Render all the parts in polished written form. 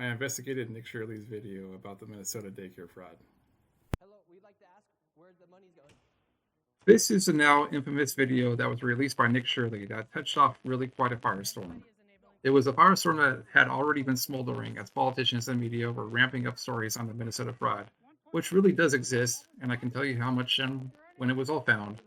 I investigated Nick Shirley's video about the Minnesota daycare fraud. Hello, we'd like to ask where the money's going. This is a now infamous video that was released by Nick Shirley that touched off really quite a firestorm. It was a firestorm that had already been smoldering as politicians and media were ramping up stories on the Minnesota fraud, which really does exist, and I can tell you how much and when it was all found,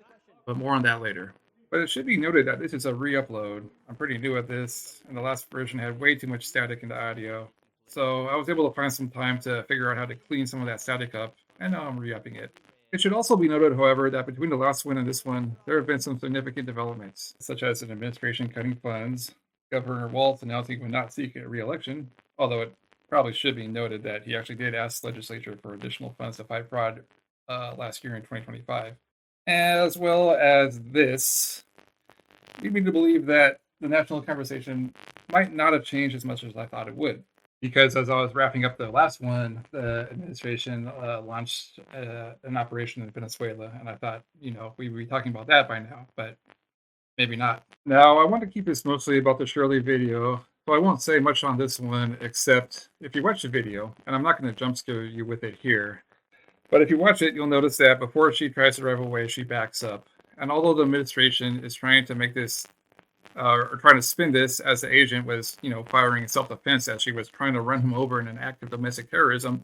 but more on that later. But it should be noted that this is a re-upload. I'm pretty new at this, and the last version had way too much static in the audio. So I was able to find some time to figure out how to clean some of that static up, and now I'm re-upping it. It should also be noted, however, that between the last one and this one, there have been some significant developments, such as an administration cutting funds, Governor Walz announcing he would not seek a re-election, although it probably should be noted that he actually did ask the legislature for additional funds to fight fraud last year in 2025. As well as this, lead me to believe that the national conversation might not have changed as much as I thought it would. Because as I was wrapping up the last one, the administration launched an operation in Venezuela, and I thought, we would be talking about that by now, but maybe not. Now, I want to keep this mostly about the Shirley video, so I won't say much on this one, except if you watch the video, and I'm not going to jump scare you with it here, but if you watch it, you'll notice that before she tries to drive away, she backs up. And although the administration is trying to make this or trying to spin this as the agent was, firing in self-defense as she was trying to run him over in an act of domestic terrorism.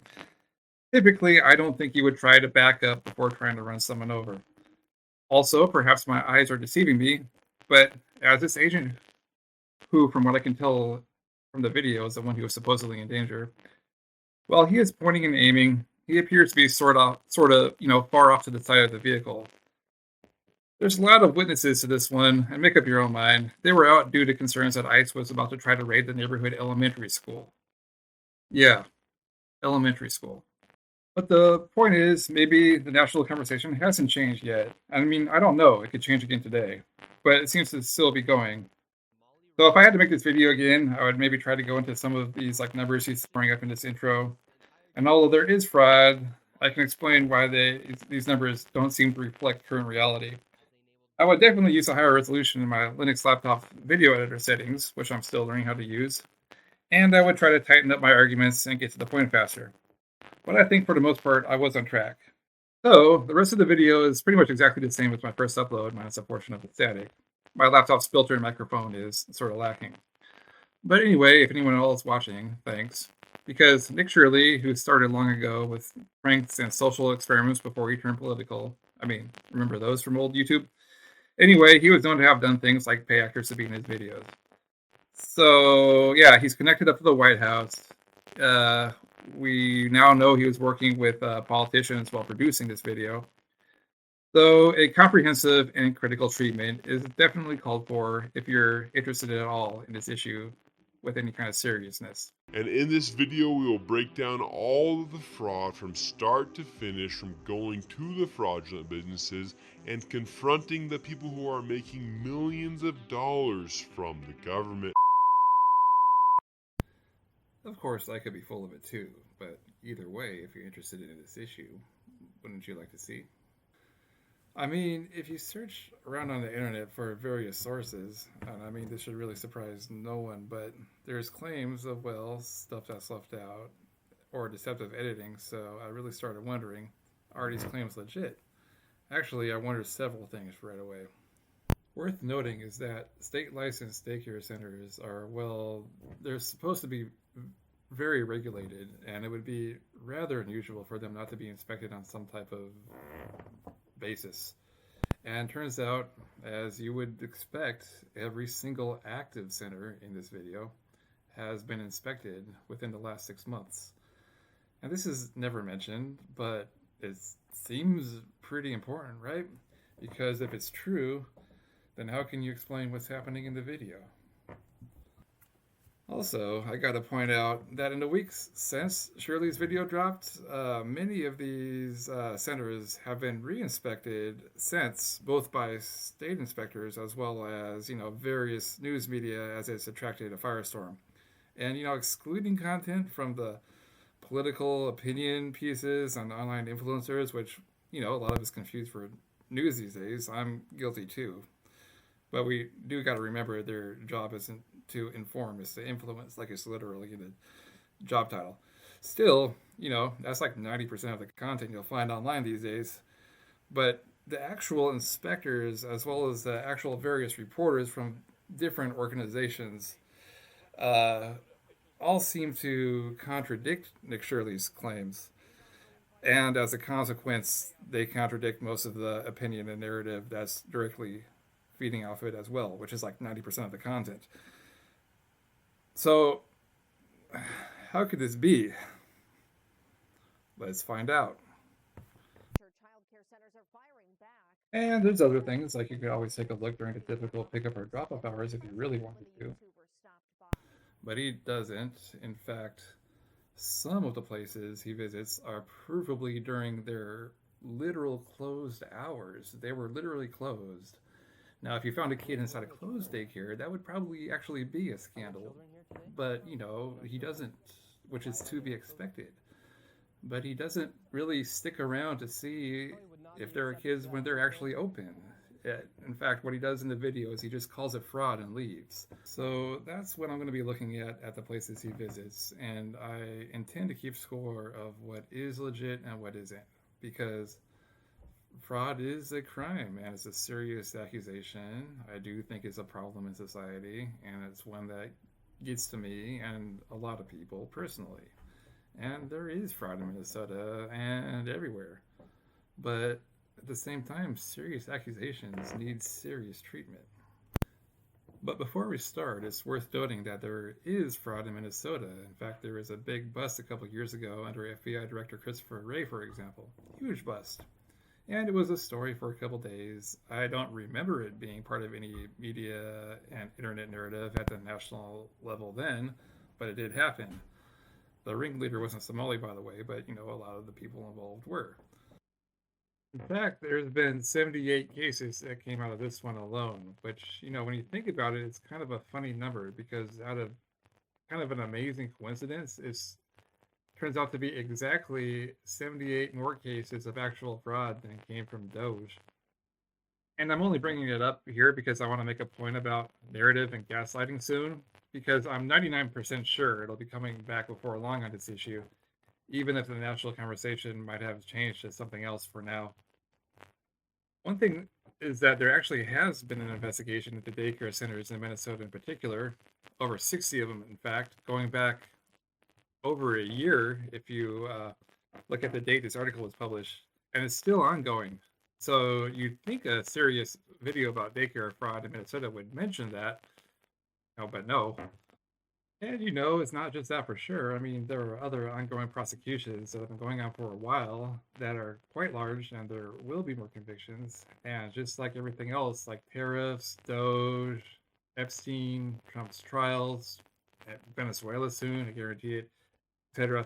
Typically, I don't think you would try to back up before trying to run someone over. Also, perhaps my eyes are deceiving me, but as this agent, who, from what I can tell from the video, is the one who was supposedly in danger, while he is pointing and aiming, he appears to be sort of, far off to the side of the vehicle. There's a lot of witnesses to this one, and make up your own mind. They were out due to concerns that ICE was about to try to raid the neighborhood elementary school. Yeah, elementary school. But the point is, maybe the national conversation hasn't changed yet. I mean, I don't know. It could change again today. But it seems to still be going. So if I had to make this video again, I would maybe try to go into some of these numbers he's throwing up in this intro. And although there is fraud, I can explain why these numbers don't seem to reflect current reality. I would definitely use a higher resolution in my Linux laptop video editor settings, which I'm still learning how to use, and I would try to tighten up my arguments and get to the point faster. But I think for the most part, I was on track. So, the rest of the video is pretty much exactly the same as my first upload, minus a portion of the static. My laptop's filter and microphone is sort of lacking. But anyway, if anyone else is watching, thanks. Because Nick Shirley, who started long ago with pranks and social experiments before he turned political, remember those from old YouTube? Anyway, he was known to have done things like pay actors to be in his videos. So, yeah, he's connected up to the White House. We now know he was working with politicians while producing this video. So, a comprehensive and critical treatment is definitely called for if you're interested at all in this issue with any kind of seriousness. And in this video, we will break down all of the fraud from start to finish, from going to the fraudulent businesses and confronting the people who are making millions of dollars from the government. Of course, I could be full of it too, but either way, if you're interested in this issue, wouldn't you like to see? If you search around on the internet for various sources, and this should really surprise no one, but there's claims of, stuff that's left out or deceptive editing, so I really started wondering, are these claims legit? Actually, I wondered several things right away. Worth noting is that state licensed daycare centers are, they're supposed to be very regulated, and it would be rather unusual for them not to be inspected on some type of basis. And turns out, as you would expect, every single active center in this video has been inspected within the last 6 months. And this is never mentioned, but it seems pretty important, right? Because if it's true, then how can you explain what's happening in the video? Also, I gotta point out that in the weeks since Shirley's video dropped, many of these centers have been re-inspected since, both by state inspectors as well as, various news media as it's attracted a firestorm. And, excluding content from the political opinion pieces and online influencers, which, a lot of us confused for news these days. I'm guilty too. But we do got to remember their job isn't to inform, it's to influence, like it's literally job title. Still, that's like 90% of the content you'll find online these days. But the actual inspectors, as well as the actual various reporters from different organizations, uh, all seem to contradict Nick Shirley's claims. And as a consequence, they contradict most of the opinion and narrative that's directly feeding off it as well, which is like 90% of the content. So, how could this be? Let's find out. And there's other things, like you could always take a look during the typical pickup or drop off hours if you really wanted to. But he doesn't. In fact, some of the places he visits are provably during their literal closed hours. They were literally closed. Now, if you found a kid inside a closed daycare, that would probably actually be a scandal. But, he doesn't, which is to be expected. But he doesn't really stick around to see if there are kids when they're actually open. In fact, what he does in the video is he just calls it fraud and leaves. So that's what I'm going to be looking at the places he visits. And I intend to keep score of what is legit and what isn't. Because fraud is a crime and it's a serious accusation. I do think it's a problem in society, and it's one that gets to me and a lot of people personally. And there is fraud in Minnesota and everywhere. But at the same time, serious accusations need serious treatment. But before we start, it's worth noting that there is fraud in Minnesota. In fact, there was a big bust a couple years ago under FBI Director Christopher Wray, for example. Huge bust. And it was a story for a couple days. I don't remember it being part of any media and internet narrative at the national level then, but it did happen. The ringleader wasn't Somali, by the way, but a lot of the people involved were. In fact, there's been 78 cases that came out of this one alone, which, when you think about it, it's kind of a funny number because out of kind of an amazing coincidence, it turns out to be exactly 78 more cases of actual fraud than came from Doge. And I'm only bringing it up here because I want to make a point about narrative and gaslighting soon, because I'm 99% sure it'll be coming back before long on this issue, even if the national conversation might have changed to something else for now. One thing is that there actually has been an investigation into daycare centers in Minnesota in particular, over 60 of them, in fact, going back over a year if you look at the date this article was published, and it's still ongoing. So you'd think a serious video about daycare fraud in Minnesota would mention that, but no. And it's not just that for sure. I mean, there are other ongoing prosecutions that have been going on for a while that are quite large, and there will be more convictions. And just like everything else, like tariffs, Doge, Epstein, Trump's trials, Venezuela soon, I guarantee it, etc.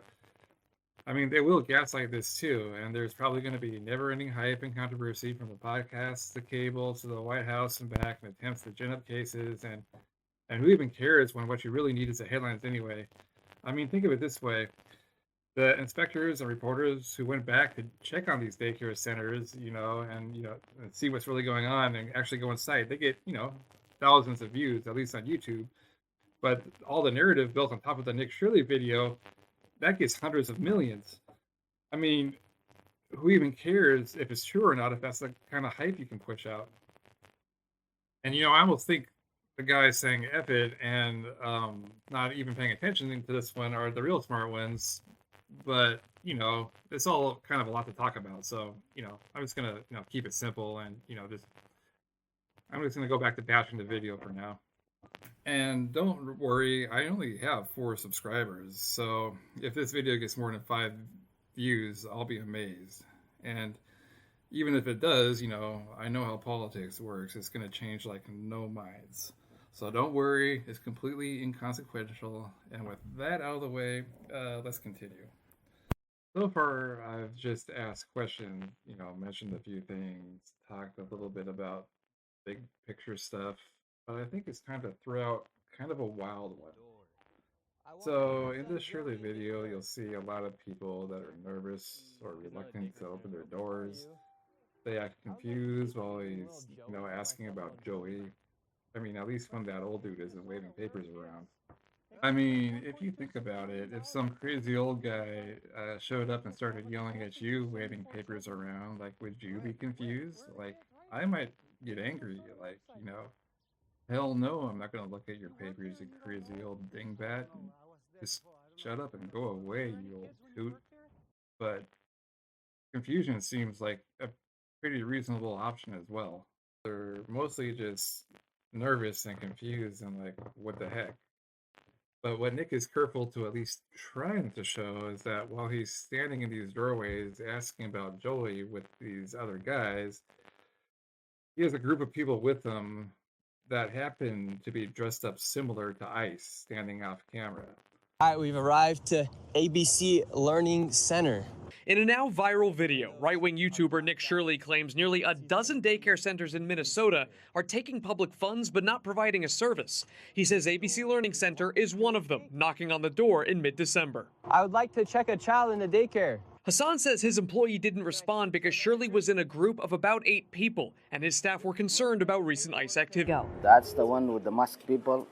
I mean, they will gaslight this too, and there's probably going to be never-ending hype and controversy from the podcasts, the cable, to the White House and back, and attempts to gin up cases. And who even cares when what you really need is the headlines anyway? I mean, think of it this way. The inspectors and reporters who went back to check on these daycare centers, and see what's really going on and actually go inside, they get, thousands of views, at least on YouTube. But all the narrative built on top of the Nick Shirley video, that gets hundreds of millions. I mean, who even cares if it's true or not, if that's the kind of hype you can push out? And, I almost think the guys saying F it and not even paying attention to this one are the real smart ones. But, it's all kind of a lot to talk about. So, I'm just going to, keep it simple and, I'm just going to go back to bashing the video for now. And don't worry, I only have 4 subscribers. So if this video gets more than 5 views, I'll be amazed. And even if it does, I know how politics works. It's going to change like no minds. So don't worry, it's completely inconsequential. And with that out of the way, let's continue. So far, I've just asked questions, mentioned a few things, talked a little bit about big picture stuff, but I think it's time to throw out kind of a wild one. So in this Shirley video, you'll see a lot of people that are nervous or reluctant to open their doors. They act confused while he's, asking about Joey. I mean, at least when that old dude isn't waving papers around. I mean, if you think about it, if some crazy old guy showed up and started yelling at you, waving papers around, like, would you be confused? Like, I might get angry. Like, hell no, I'm not gonna look at your papers, you crazy old dingbat. Just shut up and go away, you old coot. But confusion seems like a pretty reasonable option as well. They're mostly just nervous and confused and like, what the heck? But what Nick is careful to at least trying to show is that while he's standing in these doorways asking about Joey with these other guys, he has a group of people with him that happen to be dressed up similar to ICE standing off camera. All right, we've arrived to ABC Learning Center. In a now viral video, right-wing YouTuber Nick Shirley claims nearly a dozen daycare centers in Minnesota are taking public funds but not providing a service. He says ABC Learning Center is one of them, knocking on the door in mid-December. I would like to check a child in the daycare. Hassan says his employee didn't respond because Shirley was in a group of about 8 people, and his staff were concerned about recent ICE activity. That's the one with the masked people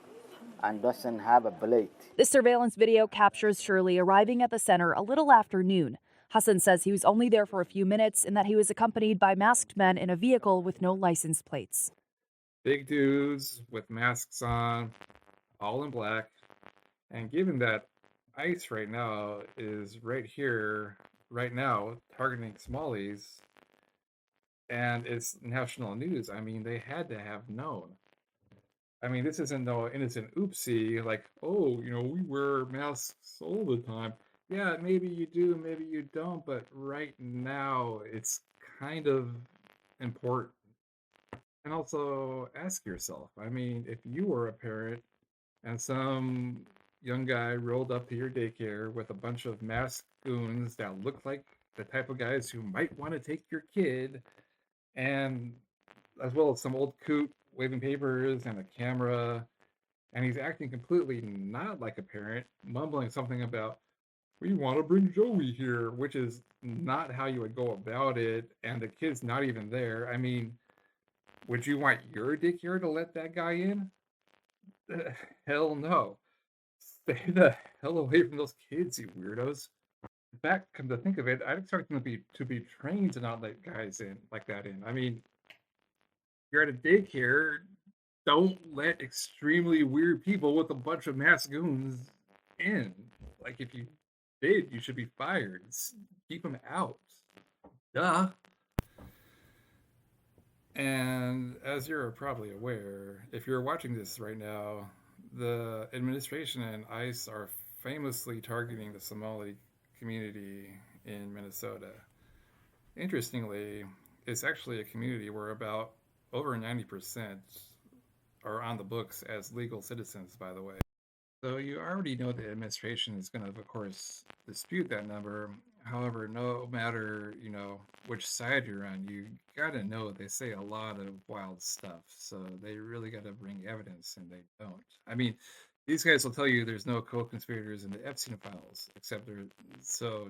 and doesn't have a plate. This surveillance video captures Shirley arriving at the center a little after noon. Hassan says he was only there for a few minutes and that he was accompanied by masked men in a vehicle with no license plates. Big dudes with masks on, all in black. And given that ICE right now is right here, right now, targeting Somalis, and it's national news, I mean, they had to have known. I mean, this isn't no innocent oopsie, like, oh, we wear masks all the time. Yeah, maybe you do, maybe you don't, but right now it's kind of important. And also ask yourself, I mean, if you were a parent and some young guy rolled up to your daycare with a bunch of masked goons that look like the type of guys who might want to take your kid, and as well as some old coot waving papers and a camera, and he's acting completely not like a parent, mumbling something about, we want to bring Joey here, which is not how you would go about it, and the kid's not even there. I mean, would you want your daycare to let that guy in? Hell no. Stay the hell away from those kids, you weirdos. In fact, come to think of it, I'd expect them to be trained to not let guys in like that in. I mean, you're at a daycare, don't let extremely weird people with a bunch of masked goons in. Like, if you did, you should be fired. Keep them out. Duh. And as you're probably aware, if you're watching this right now, the administration and ICE are famously targeting the Somali community in Minnesota. Interestingly, it's actually a community where about over 90% are on the books as legal citizens, by the way. So you already know the administration is going to, of course, dispute that number. However, no matter, which side you're on, you got to know they say a lot of wild stuff. So they really got to bring evidence, and they don't. I mean, these guys will tell you there's no co-conspirators in the Epstein files, except they're so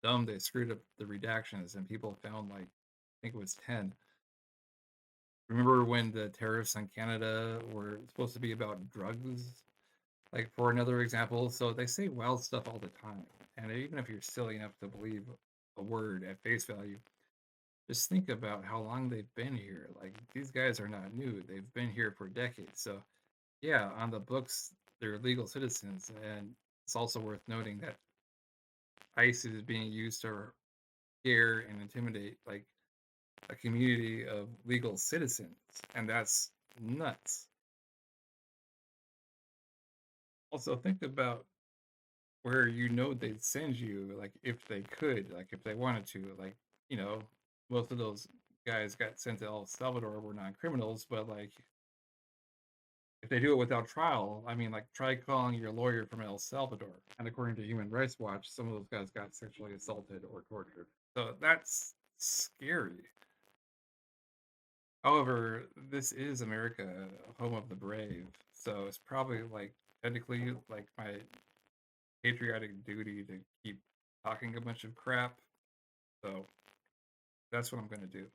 dumb they screwed up the redactions, and people found, like, I think it was 10. Remember when the tariffs on Canada were supposed to be about drugs? Like, for another example, so they say wild stuff all the time. And even if you're silly enough to believe a word at face value, just think about how long they've been here. Like, these guys are not new. They've been here for decades. So, yeah, on the books, they're legal citizens. And it's also worth noting that ICE is being used to scare and intimidate, like, a community of legal citizens. And that's nuts. Also, think about where they'd send you, like, if they could, like, if they wanted to, like, most of those guys got sent to El Salvador were non-criminals, but, like, if they do it without trial, I mean, like, try calling your lawyer from El Salvador. And according to Human Rights Watch, some of those guys got sexually assaulted or tortured. So that's scary. However, this is America, home of the brave. So it's probably, like, technically, like, my patriotic duty to keep talking a bunch of crap. So that's what I'm going to do.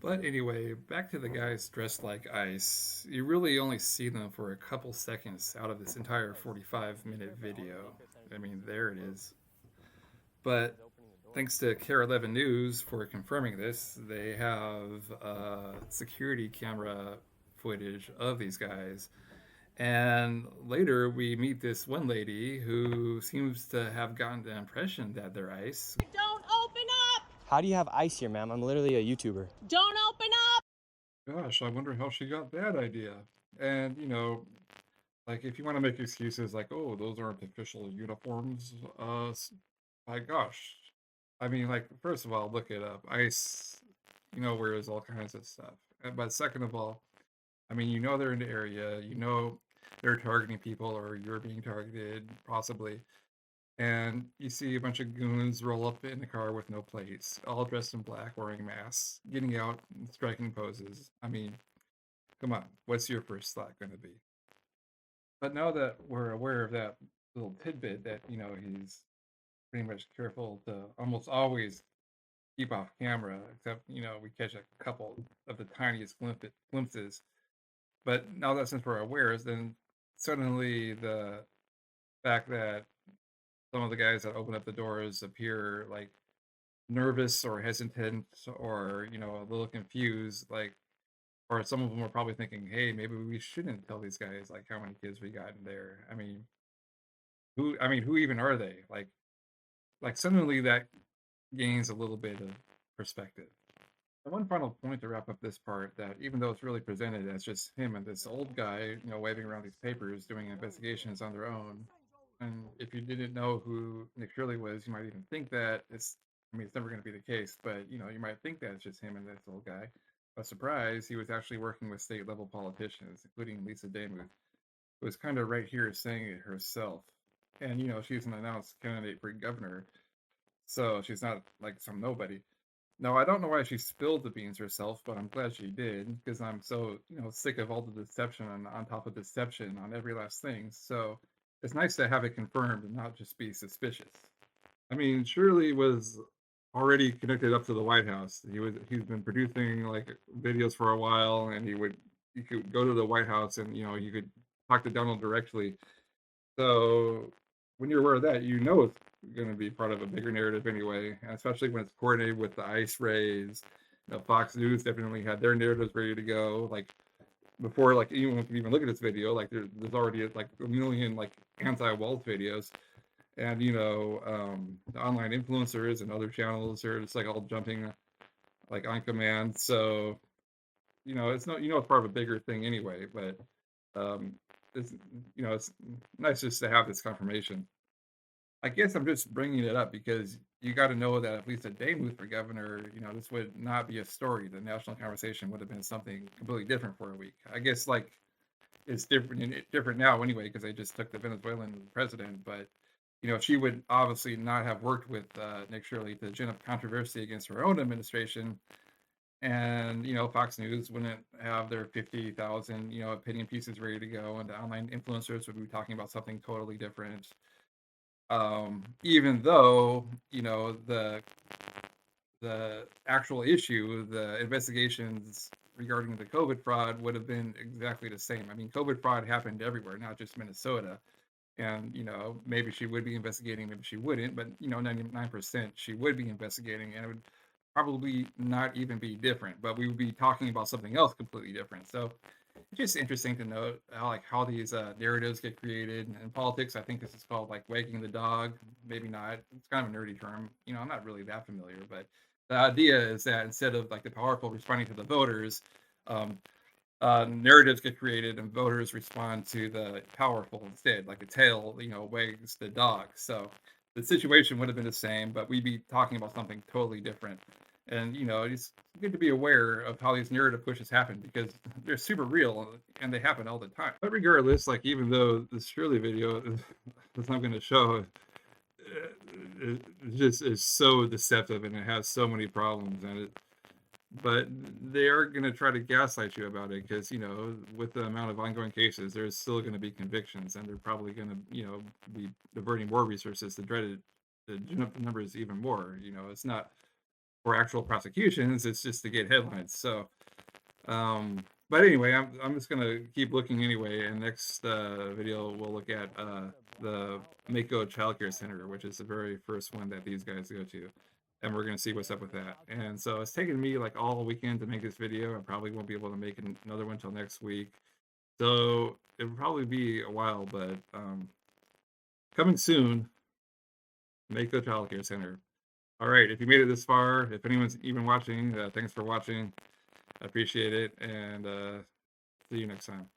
But anyway, back to the guys dressed like ice. You really only see them for a couple seconds out of this entire 45-minute video. I mean, there it is. But thanks to Care 11 News for confirming this, they have security camera footage of these guys. And later we meet this one lady who seems to have gotten the impression that they're ice. Don't open up! How do you have ice here, ma'am? I'm literally a YouTuber. Don't open up! Gosh, I wonder how she got that idea. And, like if you want to make excuses like, oh, those aren't official uniforms, my gosh. I mean, like, first of all, look it up. ICE, wears all kinds of stuff. But second of all, I mean, they're in the area, they're targeting people or you're being targeted, possibly. And you see a bunch of goons roll up in the car with no plates, all dressed in black, wearing masks, getting out, and striking poses. I mean, come on, what's your first thought going to be? But now that we're aware of that little tidbit that, he's pretty much careful to almost always keep off camera, except, we catch a couple of the tiniest glimpses. But now that since we're aware, then suddenly the fact that some of the guys that open up the doors appear like nervous or hesitant or, a little confused, like, or some of them are probably thinking, hey, maybe we shouldn't tell these guys like how many kids we got in there. Who even are they? Like suddenly that gains a little bit of perspective. And one final point to wrap up this part, that even though it's really presented as just him and this old guy, waving around these papers, doing investigations on their own, and if you didn't know who Nick Shirley was, you might even think that it's never going to be the case, but, you might think that it's just him and this old guy. But surprise, he was actually working with state level politicians, including Lisa Damuth, who was kind of right here saying it herself. And, she's an announced candidate for governor, so she's not like some nobody. Now, I don't know why she spilled the beans herself, but I'm glad she did, because I'm so, sick of all the deception and on top of deception on every last thing. So it's nice to have it confirmed and not just be suspicious. I mean, Shirley was already connected up to the White House. He's been producing like videos for a while, and you could go to the White House and you could talk to Donald directly. So when you're aware of that, it's going to be part of a bigger narrative anyway, and especially when it's coordinated with the ICE raids. Fox News definitely had their narratives ready to go. Like before, like anyone can even look at this video, like there's already like a million like anti-Walt videos, and the online influencers and other channels are just like all jumping like on command. So it's not it's part of a bigger thing anyway, but it's it's nice just to have this confirmation. I guess I'm just bringing it up because you got to know that at least a Damuth for governor, this would not be a story. The national conversation would have been something completely different for a week. I guess like it's different now anyway because they just took the Venezuelan president. But she would obviously not have worked with Nick Shirley to gin up controversy against her own administration. And Fox News wouldn't have their 50,000 opinion pieces ready to go, and the online influencers would be talking about something totally different. Even though the actual issue, the investigations regarding the COVID fraud would have been exactly the same. I mean, COVID fraud happened everywhere, not just Minnesota. And maybe she would be investigating, maybe she wouldn't, but 99% she would be investigating, and it would probably not even be different, but we would be talking about something else completely different. So it's just interesting to note how these narratives get created. In politics, I think this is called like wagging the dog. Maybe not. It's kind of a nerdy term. I'm not really that familiar, but the idea is that instead of like the powerful responding to the voters, narratives get created and voters respond to the powerful instead, like a tail, wags the dog. So the situation would have been the same, but we'd be talking about something totally different. And it's good to be aware of how these narrative pushes happen because they're super real and they happen all the time. But regardless, like even though this Shirley video is not going to show, it just is so deceptive and it has so many problems in it. But they are going to try to gaslight you about it because with the amount of ongoing cases, there's still going to be convictions, and they're probably going to be diverting more resources to try to gin up the numbers even more. It's not for actual prosecutions. It's just to get headlines. So, but anyway, I'm just gonna keep looking anyway. And next video we'll look at the Mako Child Care Center, which is the very first one that these guys go to, and we're gonna see what's up with that. And so it's taken me like all weekend to make this video. I probably won't be able to make another one till next week. So it'll probably be a while, but coming soon, Mako Child Care Center. All right, if you made it this far, if anyone's even watching, thanks for watching. I appreciate it, and see you next time.